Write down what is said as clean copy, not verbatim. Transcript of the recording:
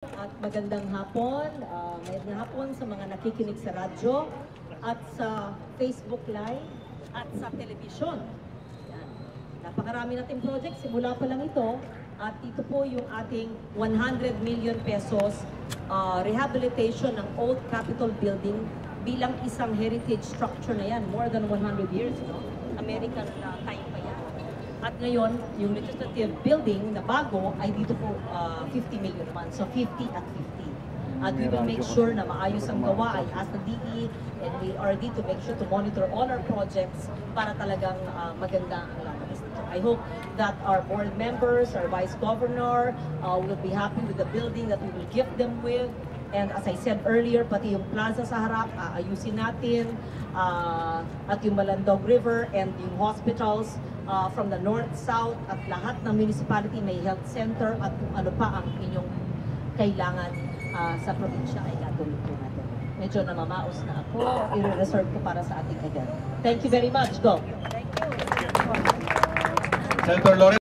At magandang hapon, magandang hapon sa mga nakikinig sa radyo at sa Facebook Live at sa telebisyon. Yan. Napakarami nating project, simula pa lang ito. At ito po yung ating 100 million pesos rehabilitation ng Old Capitol Building bilang isang heritage structure na yan. More than 100 years, no? American time pa yan. At ngayon, yung legislative building na bago ay dito po 50 million naman. So 50 at 50. At we will make sure na maayos ang gawa. I asked the DE and we are to make sure to monitor all our projects para talagang maganda ang lakas nito. I hope that our board members, our vice governor will be happy with the building that we will gift them with. And as I said earlier, pati yung plaza sa harap, ayusin natin. At yung Malandog River and yung hospitals from the north, south, at lahat ng municipality may health center at kung ano pa ang inyong kailangan sa probinsya ay gagawin po natin. Medyo namamaos na ako, i-reserve ko para sa ating event. Thank you very much. Go! Thank you. Senator Lawrence.